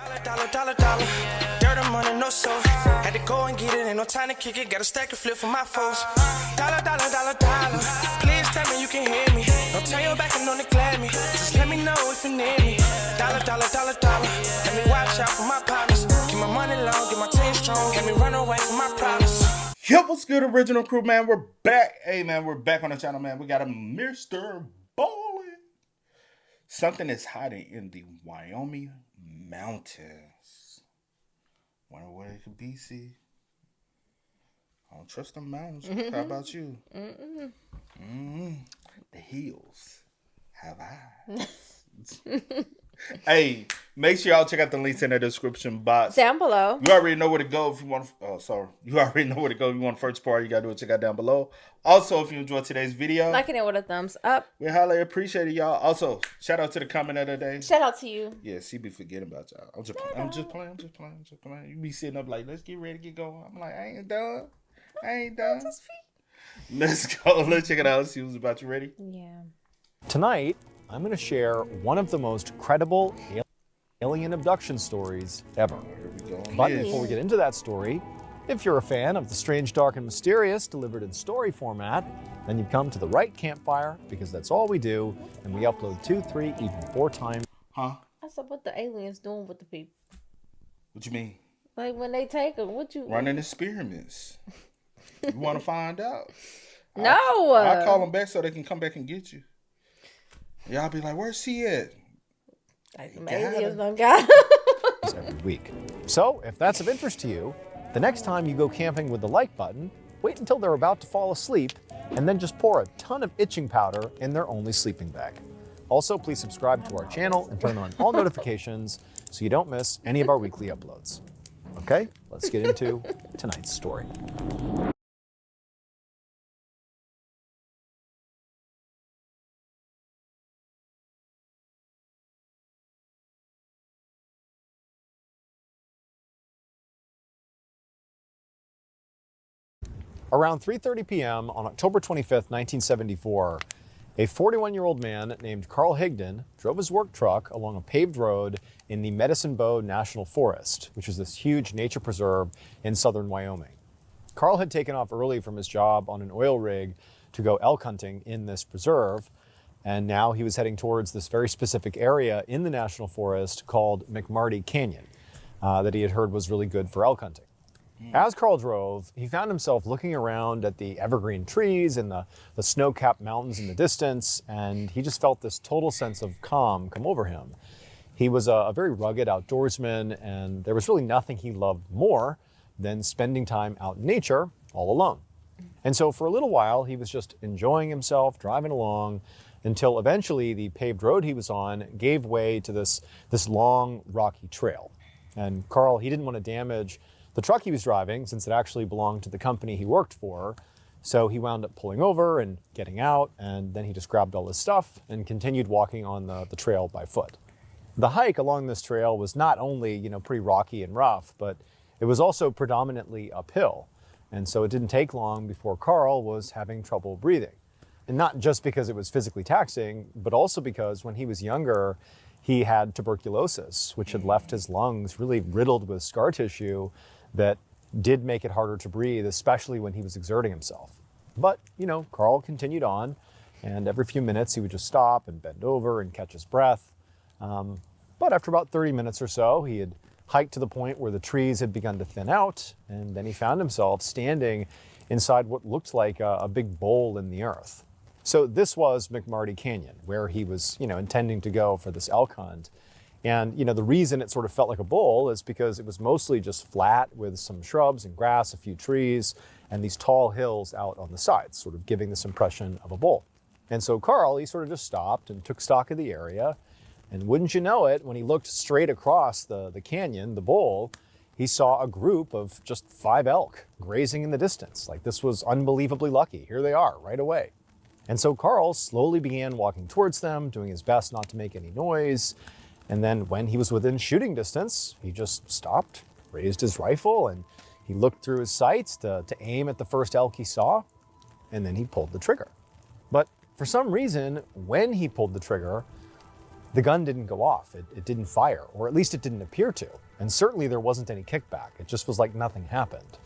Dollar. Dirt and money, no soul. Had to go and get it, ain't no time to kick it. Got a stack and flip for my foes. Dollar. Please tell me you can hear me. Don't turn your back and don't neglect me. Just let me know if you need me. Dollar. Let me watch out for my partners. Keep my money long, get my team strong. Let me run away from my problems. Yo, what's good, original crew, man? We're back. Hey, man, we're back on the channel, man. We got a Mr. Bowling. Something is hiding in the Wyoming mountains. Wonder what it could be, see? I don't trust the mountains. How about you? The hills have eyes. Hey, make sure y'all check out the links in the description box. Down below. You already know where to go if you want. You already know where to go if you want the first part. You got to do it. Check out down below. Also, if you enjoyed today's video, liking it with a thumbs up. We highly appreciate it, y'all. Also, shout out to the comment of the day. Shout out to you. Yeah, she be forgetting about y'all. I'm just playing. You be sitting up like, let's get ready to get going. I'm like, I ain't done. Let's go. Let's check it out. Let's see who's about. You ready? Yeah. Tonight, I'm going to share one of the most credible alien abduction stories ever. Here we go. But before we get into that story, if you're a fan of the strange, dark, and mysterious delivered in story format, then you've come to the right campfire, because that's all we do, and we upload 2, 3, even 4 times. Huh? I said, what the aliens doing with the people? What you mean? Like when they take them, what you... Running experiments. You want to find out? No! I'll call them back so they can come back and get you. Y'all be like, where's she at? Like some aliens done got every week. So, if that's of interest to you, the next time you go camping with the like button, wait until they're about to fall asleep, and then just pour a ton of itching powder in their only sleeping bag. Also, please subscribe to our channel and turn on all notifications so you don't miss any of our weekly uploads. Okay, let's get into tonight's story. Around 3:30 p.m. on October 25th, 1974, a 41-year-old man named Carl Higdon drove his work truck along a paved road in the Medicine Bow National Forest, which is this huge nature preserve in southern Wyoming. Carl had taken off early from his job on an oil rig to go elk hunting in this preserve, and now he was heading towards this very specific area in the national forest called McMarty Canyon that he had heard was really good for elk hunting. As Carl drove, he found himself looking around at the evergreen trees and the snow-capped mountains in the distance, and he just felt this total sense of calm come over him. He was a very rugged outdoorsman, and there was really nothing he loved more than spending time out in nature all alone. And so for a little while, he was just enjoying himself, driving along, until eventually the paved road he was on gave way to this long, rocky trail. And Carl, he didn't want to damage the truck he was driving, since it actually belonged to the company he worked for. So he wound up pulling over and getting out, and then he just grabbed all his stuff and continued walking on the trail by foot. The hike along this trail was not only, pretty rocky and rough, but it was also predominantly uphill. And so it didn't take long before Carl was having trouble breathing. And not just because it was physically taxing, but also because when he was younger, he had tuberculosis, which had left his lungs really riddled with scar tissue that did make it harder to breathe, especially when he was exerting himself. But, Carl continued on, and every few minutes he would just stop and bend over and catch his breath. But after about 30 minutes or so, he had hiked to the point where the trees had begun to thin out, and then he found himself standing inside what looked like a big bowl in the earth. So this was McMarty Canyon, where he was, intending to go for this elk hunt. And, the reason it sort of felt like a bowl is because it was mostly just flat with some shrubs and grass, a few trees, and these tall hills out on the sides, sort of giving this impression of a bowl. And so Carl, he sort of just stopped and took stock of the area. And wouldn't you know it, when he looked straight across the canyon, the bowl, he saw a group of just 5 elk grazing in the distance. Like, this was unbelievably lucky. Here they are, right away. And so Carl slowly began walking towards them, doing his best not to make any noise. And then when he was within shooting distance, he just stopped, raised his rifle, and he looked through his sights to aim at the first elk he saw, and then he pulled the trigger. But for some reason, when he pulled the trigger, The gun didn't go off, it didn't fire, or at least it didn't appear to. And certainly there wasn't any kickback. It just was like nothing happened.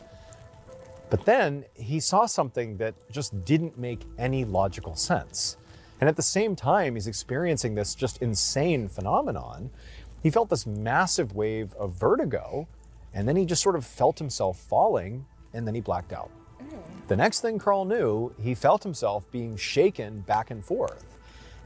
But then he saw something that just didn't make any logical sense. And at the same time he's experiencing this just insane phenomenon, he felt this massive wave of vertigo, and then he just sort of felt himself falling, and then he blacked out. The next thing Carl knew, he felt himself being shaken back and forth.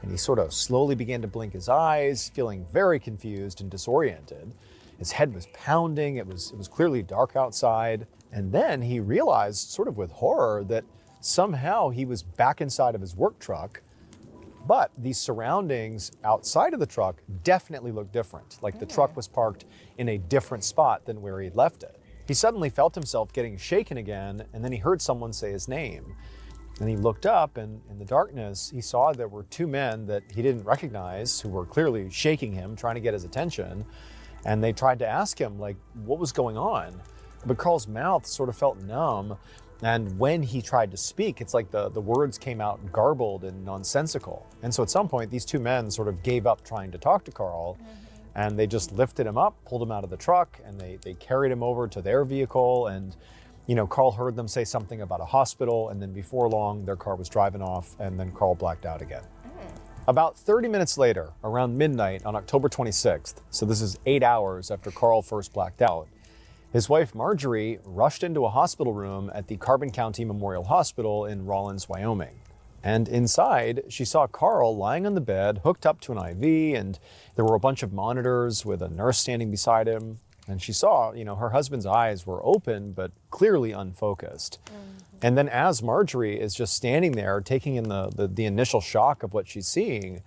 And he sort of slowly began to blink his eyes, feeling very confused and disoriented. His head was pounding, it was clearly dark outside. And then he realized, sort of with horror, that somehow he was back inside of his work truck, but the surroundings outside of the truck definitely looked different. Like the truck was parked in a different spot than where he'd left it. He suddenly felt himself getting shaken again, and then he heard someone say his name. And he looked up, and in the darkness, he saw there were two men that he didn't recognize who were clearly shaking him, trying to get his attention. And they tried to ask him, like, what was going on? But Carl's mouth sort of felt numb. And when he tried to speak, it's like the words came out garbled and nonsensical. And so at some point, these two men sort of gave up trying to talk to Carl. And they just lifted him up, pulled him out of the truck, and they carried him over to their vehicle. And Carl heard them say something about a hospital, and then before long, their car was driving off, and then Carl blacked out again. About 30 minutes later, around midnight on October 26th, so this is 8 hours after Carl first blacked out, his wife Marjorie rushed into a hospital room at the Carbon County Memorial Hospital in Rawlins, Wyoming. And inside, she saw Carl lying on the bed, hooked up to an IV, and there were a bunch of monitors with a nurse standing beside him. And she saw, her husband's eyes were open, but clearly unfocused. And then as Marjorie is just standing there, taking in the initial shock of what she's seeing,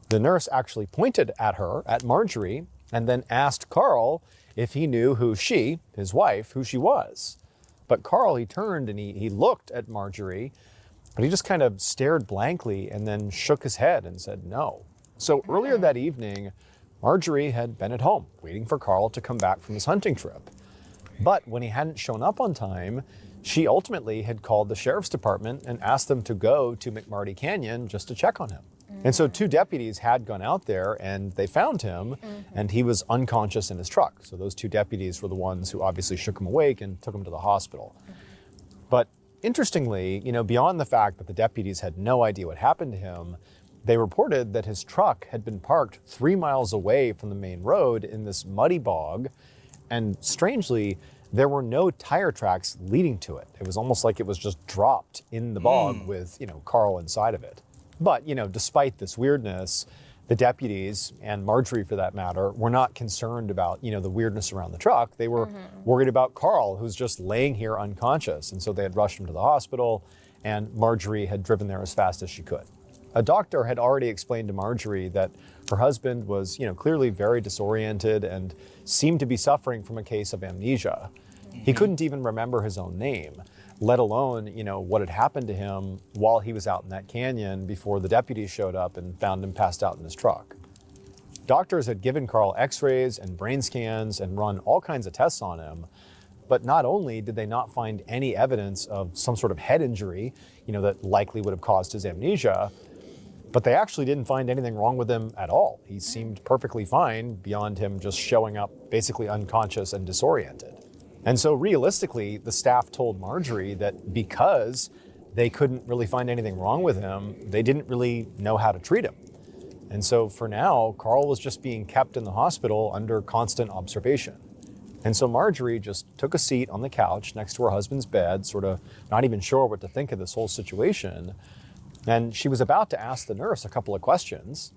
the nurse actually pointed at her, at Marjorie, and then asked Carl if he knew who she, his wife, who she was. But Carl, he turned and he looked at Marjorie, but he just kind of stared blankly and then shook his head and said no. So earlier that evening, Marjorie had been at home, waiting for Carl to come back from his hunting trip. But when he hadn't shown up on time, she ultimately had called the sheriff's department and asked them to go to McMarty Canyon just to check on him. And so two deputies had gone out there and they found him, and he was unconscious in his truck. So those two deputies were the ones who obviously shook him awake and took him to the hospital. But interestingly, beyond the fact that the deputies had no idea what happened to him, they reported that his truck had been parked 3 miles away from the main road in this muddy bog. And strangely, there were no tire tracks leading to it. It was almost like it was just dropped in the bog with, Carl inside of it. But, despite this weirdness, the deputies, and Marjorie for that matter, were not concerned about, the weirdness around the truck. They were worried about Carl, who's just laying here unconscious. And so they had rushed him to the hospital, and Marjorie had driven there as fast as she could. A doctor had already explained to Marjorie that her husband was, clearly very disoriented and seemed to be suffering from a case of amnesia. He couldn't even remember his own name, let alone, what had happened to him while he was out in that canyon before the deputies showed up and found him passed out in his truck. Doctors had given Carl x-rays and brain scans and run all kinds of tests on him. But not only did they not find any evidence of some sort of head injury, that likely would have caused his amnesia, but they actually didn't find anything wrong with him at all. He seemed perfectly fine beyond him just showing up basically unconscious and disoriented. And so realistically, the staff told Marjorie that because they couldn't really find anything wrong with him, they didn't really know how to treat him. And so for now, Carl was just being kept in the hospital under constant observation. And so Marjorie just took a seat on the couch next to her husband's bed, sort of not even sure what to think of this whole situation. And she was about to ask the nurse a couple of questions,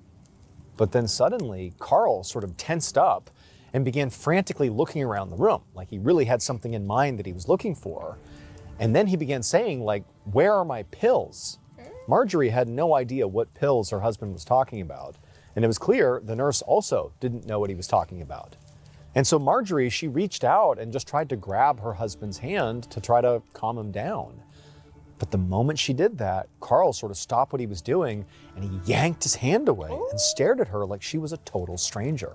but then suddenly Carl sort of tensed up and began frantically looking around the room, like he really had something in mind that he was looking for. And then he began saying, like, where are my pills? Marjorie had no idea what pills her husband was talking about. And it was clear the nurse also didn't know what he was talking about. And so Marjorie, she reached out and just tried to grab her husband's hand to try to calm him down. But the moment she did that, Carl sort of stopped what he was doing and he yanked his hand away and stared at her like she was a total stranger.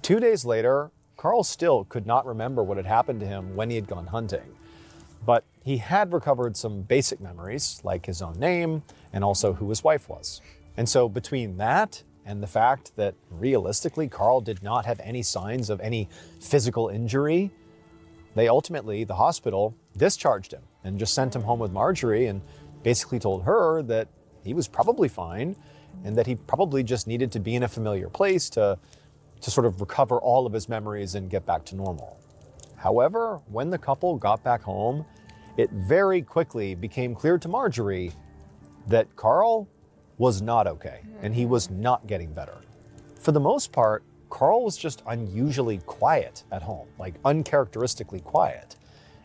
2 days later, Carl still could not remember what had happened to him when he had gone hunting. But he had recovered some basic memories, like his own name and also who his wife was. And so between that and the fact that realistically Carl did not have any signs of any physical injury, the hospital discharged him and just sent him home with Marjorie and basically told her that he was probably fine and that he probably just needed to be in a familiar place to sort of recover all of his memories and get back to normal. However, when the couple got back home, it very quickly became clear to Marjorie that Carl was not okay and he was not getting better. For the most part, Carl was just unusually quiet at home, like uncharacteristically quiet.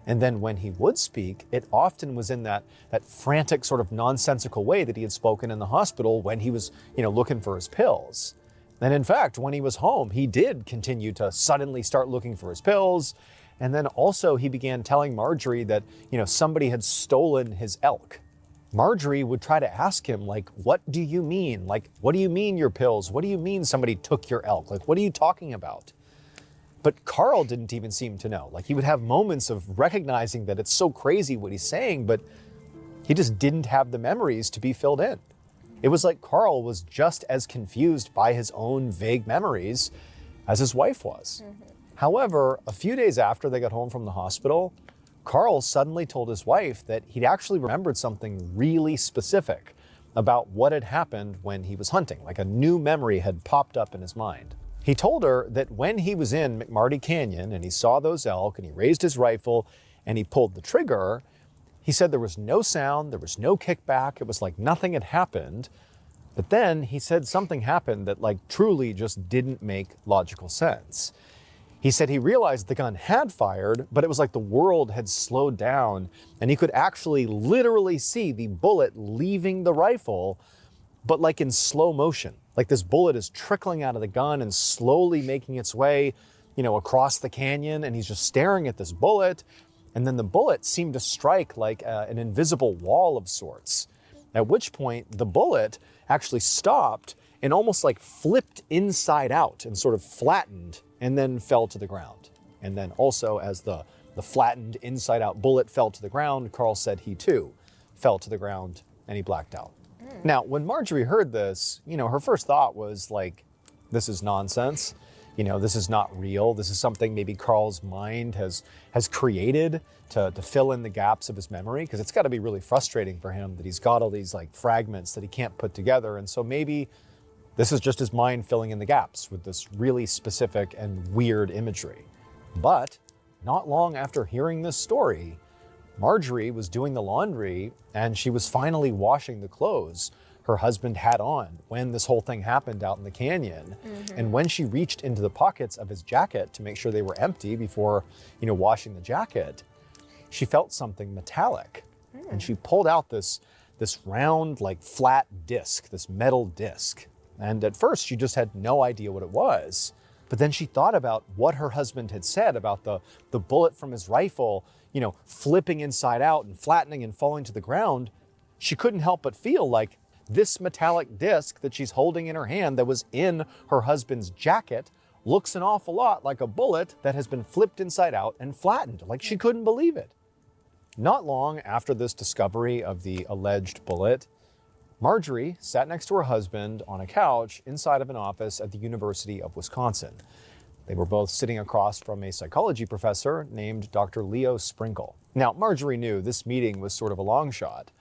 And then when he would speak, it often was in that frantic sort of nonsensical way that he had spoken in the hospital when he was, looking for his pills. And in fact, when he was home, he did continue to suddenly start looking for his pills. And then also he began telling Marjorie that, somebody had stolen his elk. Marjorie would try to ask him, like, what do you mean? Like, what do you mean your pills? What do you mean somebody took your elk? Like, what are you talking about? But Carl didn't even seem to know. Like, he would have moments of recognizing that it's so crazy what he's saying, but he just didn't have the memories to be filled in. It was like Carl was just as confused by his own vague memories as his wife was. However, a few days after they got home from the hospital, Carl suddenly told his wife that he'd actually remembered something really specific about what had happened when he was hunting, like a new memory had popped up in his mind. He told her that when he was in McMarty Canyon and he saw those elk and he raised his rifle and he pulled the trigger, he said there was no sound, there was no kickback, it was like nothing had happened. But then he said something happened that like truly just didn't make logical sense. He said he realized the gun had fired, but it was like the world had slowed down and he could actually literally see the bullet leaving the rifle, but like in slow motion. Like this bullet is trickling out of the gun and slowly making its way, across the canyon, and he's just staring at this bullet. And then the bullet seemed to strike like an invisible wall of sorts, at which point the bullet actually stopped and almost like flipped inside out and sort of flattened and then fell to the ground. And then also as the flattened inside out bullet fell to the ground, Carl said he too fell to the ground and he blacked out. Now, when Marjorie heard this, her first thought was like, this is nonsense. This is not real. This is something maybe Carl's mind has created to fill in the gaps of his memory, because it's got to be really frustrating for him that he's got all these like fragments that he can't put together. And so maybe this is just his mind filling in the gaps with this really specific and weird imagery. But not long after hearing this story, Marjorie was doing the laundry and she was finally washing the clothes her husband had on when this whole thing happened out in the canyon. And when she reached into the pockets of his jacket to make sure they were empty before, washing the jacket, she felt something metallic. And she pulled out this round, like flat disc, this metal disc. And at first she just had no idea what it was. But then she thought about what her husband had said about the bullet from his rifle, flipping inside out and flattening and falling to the ground. She couldn't help but feel like this metallic disc that she's holding in her hand that was in her husband's jacket looks an awful lot like a bullet that has been flipped inside out and flattened. Like she couldn't believe it. Not long after this discovery of the alleged bullet, Marjorie sat next to her husband on a couch inside of an office at the University of Wisconsin. They were both sitting across from a psychology professor named Dr. Leo Sprinkle. Now, Marjorie knew this meeting was sort of a long shot,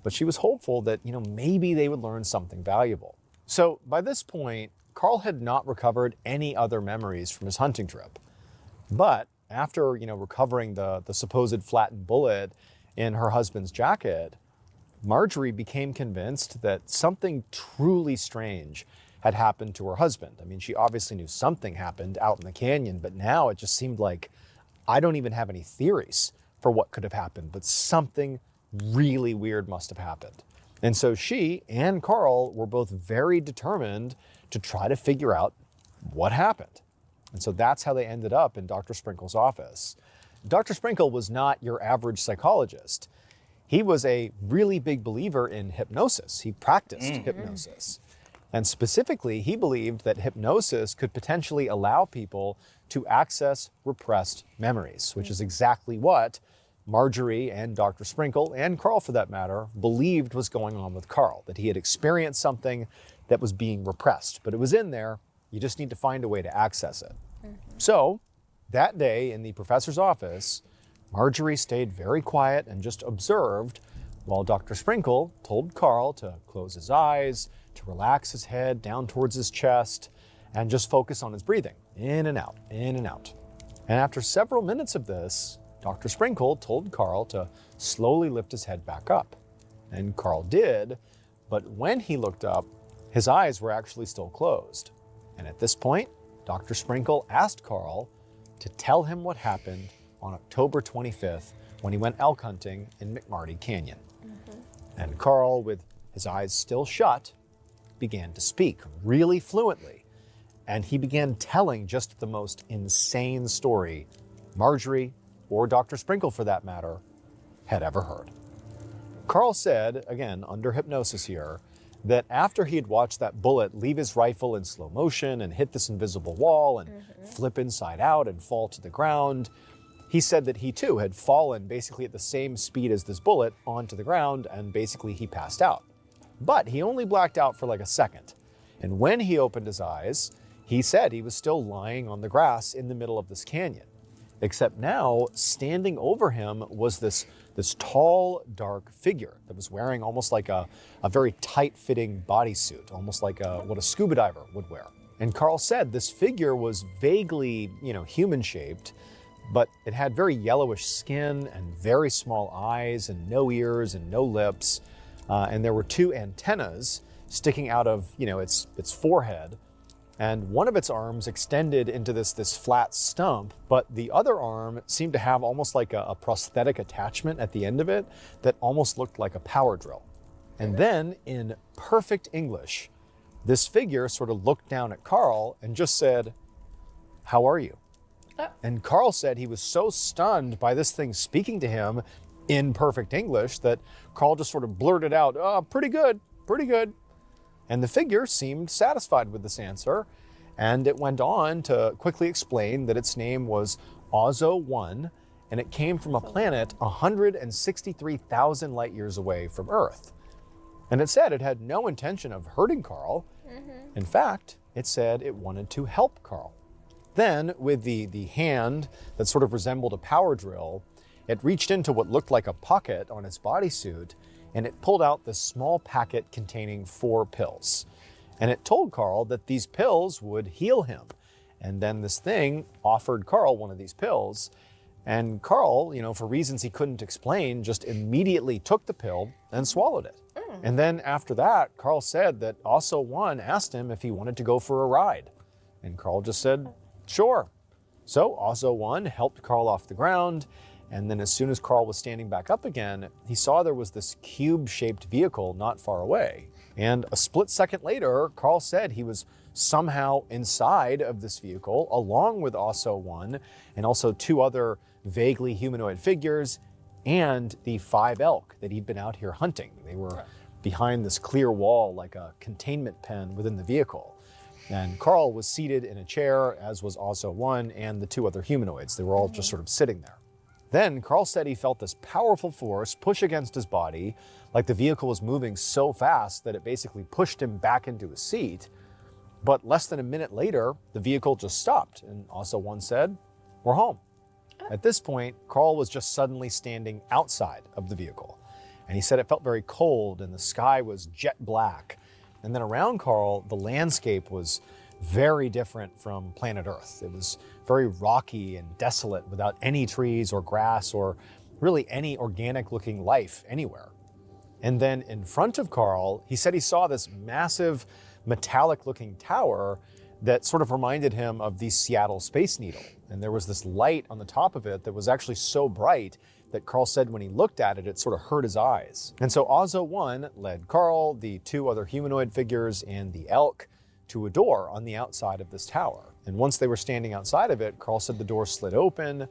but she was hopeful that, maybe they would learn something valuable. So by this point, Carl had not recovered any other memories from his hunting trip. But after, recovering the supposed flattened bullet in her husband's jacket, Marjorie became convinced that something truly strange had happened to her husband. I mean, she obviously knew something happened out in the canyon, but now it just seemed like I don't even have any theories for what could have happened, but something really weird must have happened. And so she and Carl were both very determined to try to figure out what happened. And so that's how they ended up in Dr. Sprinkle's office. Dr. Sprinkle was not your average psychologist. He was a really big believer in hypnosis. He practiced hypnosis. And specifically, he believed that hypnosis could potentially allow people to access repressed memories, which is exactly what Marjorie and Dr. Sprinkle, and Carl for that matter, believed was going on with Carl, that he had experienced something that was being repressed, but it was in there. You just need to find a way to access it. So that day in the professor's office, Marjorie stayed very quiet and just observed while Dr. Sprinkle told Carl to close his eyes, to relax his head down towards his chest, and just focus on his breathing, in and out, in and out. And after several minutes of this, Dr. Sprinkle told Carl to slowly lift his head back up. And Carl did, but when he looked up, his eyes were actually still closed. And at this point, Dr. Sprinkle asked Carl to tell him what happened on October 25th when he went elk hunting in McMarty Canyon. And Carl, with his eyes still shut, began to speak really fluently. And he began telling just the most insane story Marjorie, or Dr. Sprinkle for that matter, had ever heard. Carl said, again, under hypnosis here, that after he had watched that bullet leave his rifle in slow motion and hit this invisible wall and flip inside out and fall to the ground, he said that he too had fallen basically at the same speed as this bullet onto the ground, and basically he passed out. But he only blacked out for like a second. And when he opened his eyes, he said he was still lying on the grass in the middle of this canyon. Except now, standing over him was this tall, dark figure that was wearing almost like a very tight-fitting bodysuit, almost like what a scuba diver would wear. And Carl said this figure was vaguely, human-shaped, but it had very yellowish skin and very small eyes and no ears and no lips. And there were two antennas sticking out of, its forehead. And one of its arms extended into this flat stump, but the other arm seemed to have almost like a prosthetic attachment at the end of it that almost looked like a power drill. And then, in perfect English, this figure sort of looked down at Carl and just said, "How are you?" And Carl said he was so stunned by this thing speaking to him in perfect English that Carl just sort of blurted out, "Oh, pretty good, pretty good." And the figure seemed satisfied with this answer, and it went on to quickly explain that its name was Ozo 1, and it came from a planet 163,000 light years away from Earth. And it said it had no intention of hurting Carl. In fact, it said it wanted to help Carl. Then, with the hand that sort of resembled a power drill, it reached into what looked like a pocket on its bodysuit, and it pulled out this small packet containing 4 pills. And it told Carl that these pills would heal him. And then this thing offered Carl one of these pills. And Carl, for reasons he couldn't explain, just immediately took the pill and swallowed it. And then after that, Carl said that Oso 1 asked him if he wanted to go for a ride. And Carl just said, sure. So Oso 1 helped Carl off the ground. And then as soon as Carl was standing back up again, he saw there was this cube-shaped vehicle not far away. And a split second later, Carl said he was somehow inside of this vehicle, along with Oso 1, and also 2 other vaguely humanoid figures, and the 5 elk that he'd been out here hunting. They were behind this clear wall like a containment pen within the vehicle. And Carl was seated in a chair, as was Oso 1 and the 2 other humanoids. They were all just sort of sitting there. Then Carl said he felt this powerful force push against his body, like the vehicle was moving so fast that it basically pushed him back into his seat. But less than a minute later, the vehicle just stopped, and Oso 1 said, "We're home." At this point, Carl was just suddenly standing outside of the vehicle. And he said it felt very cold and the sky was jet black. And then around Carl, the landscape was very different from planet Earth. It was very rocky and desolate without any trees or grass or really any organic looking life anywhere. And then in front of Carl, he said he saw this massive metallic looking tower that sort of reminded him of the Seattle Space Needle. And there was this light on the top of it that was actually so bright that Carl said when he looked at it, it sort of hurt his eyes. And so Ozo 1 led Carl, the 2 other humanoid figures, and the elk to a door on the outside of this tower. And once they were standing outside of it, Carl said the door slid open,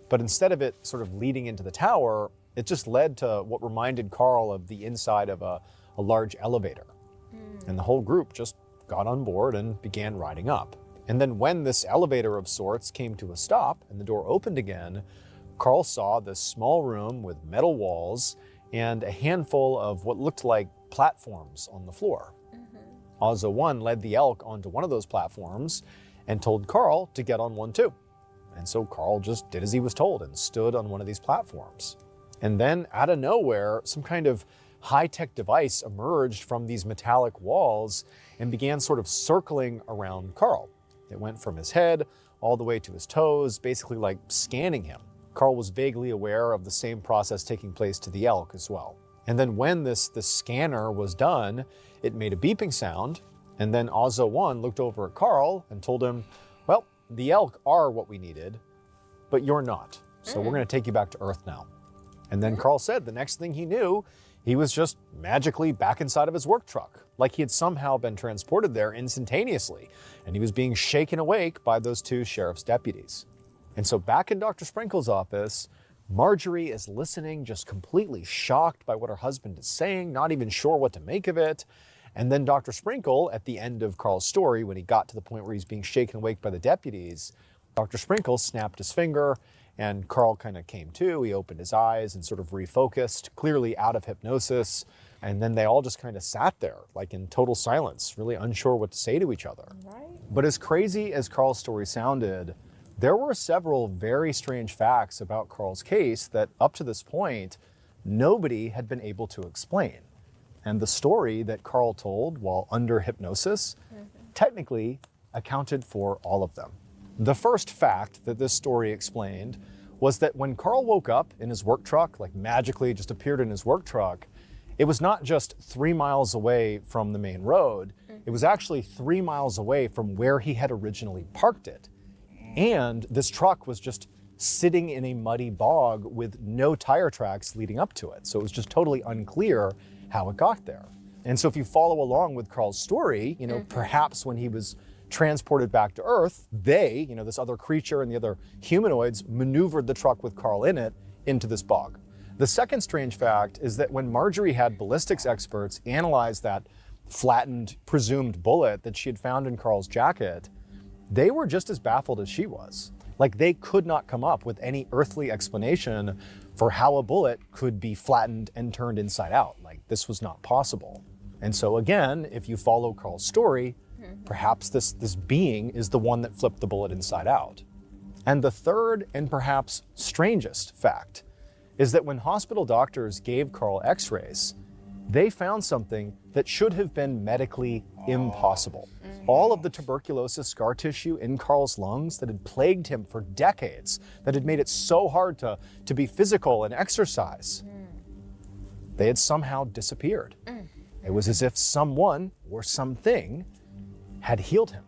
but instead of it sort of leading into the tower, it just led to what reminded Carl of the inside of a large elevator. And the whole group just got on board and began riding up. And then when this elevator of sorts came to a stop and the door opened again, Carl saw this small room with metal walls and a handful of what looked like platforms on the floor. Ozzo 1 led the elk onto one of those platforms and told Carl to get on one too. And so Carl just did as he was told and stood on one of these platforms. And then out of nowhere, some kind of high-tech device emerged from these metallic walls and began sort of circling around Carl. It went from his head all the way to his toes, basically like scanning him. Carl was vaguely aware of the same process taking place to the elk as well. And then when this scanner was done, it made a beeping sound, and then Ozzo 1 looked over at Carl and told him, well, the elk are what we needed, but you're not. So we're gonna take you back to Earth now. And then Carl said the next thing he knew, he was just magically back inside of his work truck, like he had somehow been transported there instantaneously, and he was being shaken awake by those two sheriff's deputies. And so back in Dr. Sprinkle's office, Marjorie is listening, just completely shocked by what her husband is saying, not even sure what to make of it. And then Dr. Sprinkle, at the end of Carl's story, when he got to the point where he's being shaken awake by the deputies, Dr. Sprinkle snapped his finger, and Carl kind of came to. He opened his eyes and sort of refocused, clearly out of hypnosis. And then they all just kind of sat there, like in total silence, really unsure what to say to each other. Right. But as crazy as Carl's story sounded, there were several very strange facts about Carl's case that up to this point, nobody had been able to explain. And the story that Carl told while under hypnosis technically accounted for all of them. The first fact that this story explained was that when Carl woke up in his work truck, like magically just appeared in his work truck, it was not just 3 miles away from the main road, it was actually 3 miles away from where he had originally parked it. And this truck was just sitting in a muddy bog with no tire tracks leading up to it. So it was just totally unclear how it got there. And so if you follow along with Carl's story, perhaps when he was transported back to Earth, they, this other creature and the other humanoids maneuvered the truck with Carl in it into this bog. The second strange fact is that when Marjorie had ballistics experts analyze that flattened presumed bullet that she had found in Carl's jacket, they were just as baffled as she was. Like they could not come up with any earthly explanation for how a bullet could be flattened and turned inside out. Like this was not possible. And so again, if you follow Carl's story, perhaps this being is the one that flipped the bullet inside out. And the third and perhaps strangest fact is that when hospital doctors gave Carl x-rays, they found something that should have been medically impossible. All of the tuberculosis scar tissue in Carl's lungs that had plagued him for decades, that had made it so hard to be physical and exercise, they had somehow disappeared. It was as if someone or something had healed him.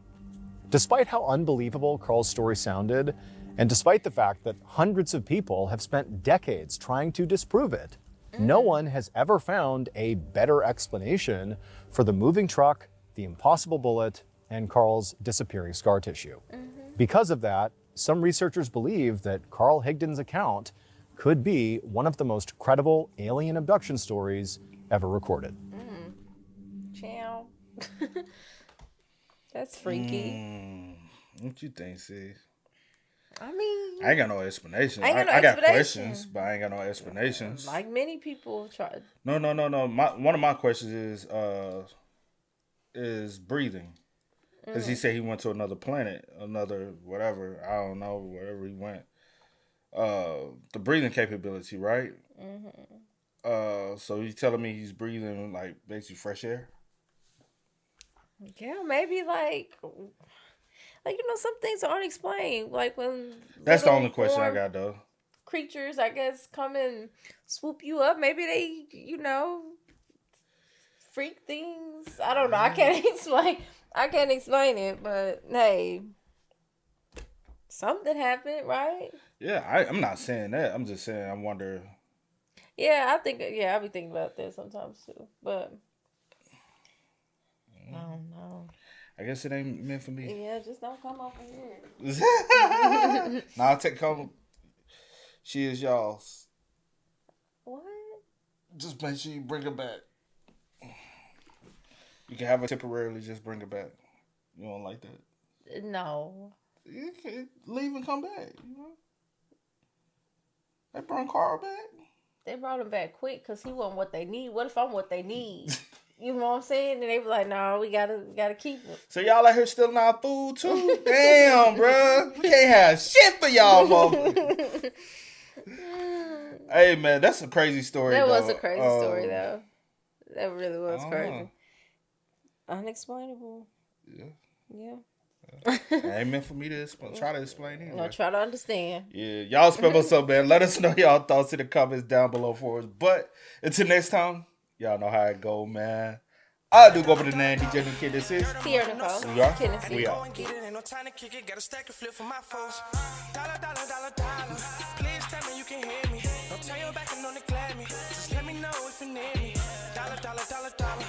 Despite how unbelievable Carl's story sounded, and despite the fact that hundreds of people have spent decades trying to disprove it, no one has ever found a better explanation for the moving truck, the impossible bullet, and Carl's disappearing scar tissue. Because of that, some researchers believe that Carl Higdon's account could be one of the most credible alien abduction stories ever recorded. Chow. That's freaky. What you think, sis? I mean, I ain't got no explanation. I I got explanation. questions, but I ain't got no explanations. like many people try. No. One of my questions is breathing. Because he said he went to another planet, another whatever, I don't know, wherever he went. The breathing capability, right? So you telling me he's breathing like basically fresh air? Yeah, maybe like some things are unexplained. Like when That's the only question I got though. Creatures, I guess, come and swoop you up. Maybe they, freak things. I don't know. I can't explain it, but hey, something happened, right? Yeah, I'm not saying that. I'm just saying I wonder. Yeah, I be thinking about that sometimes too, but I don't know. I guess it ain't meant for me. Yeah, just don't come over here. Nah, I'll take home. She is y'all's. What? Just make sure you bring her back. You can have her temporarily, just bring her back. You don't like that? No. You can leave and come back, They brought Carl back. They brought him back quick because he wasn't what they need. What if I'm what they need? You know what I'm saying? And they were like, no, we gotta keep it. So y'all out here stealing our food too? Damn, bro. We can't have shit for y'all, motherfuckers. Hey, man, that's a crazy story, That though. was a crazy story, though. That really was crazy. Unexplainable. Yeah. It ain't meant for me to try to explain anyway. No, try to understand. Yeah, y'all spell us up, man. Let us know y'all thoughts in the comments down below for us. But until next time, y'all know how it go, man. I do go by the name DJ New Kid. This is Here, Nicole. We are. Kennedy. We are. Ain't no time to kick it, got a stack of flip for my foes. Dollar, dollar, dollar, dollar. Please tell me you can hear me. Don't turn your back and don't neglect me. Just let me know if you need me. Dollar, dollar, dollar, dollar.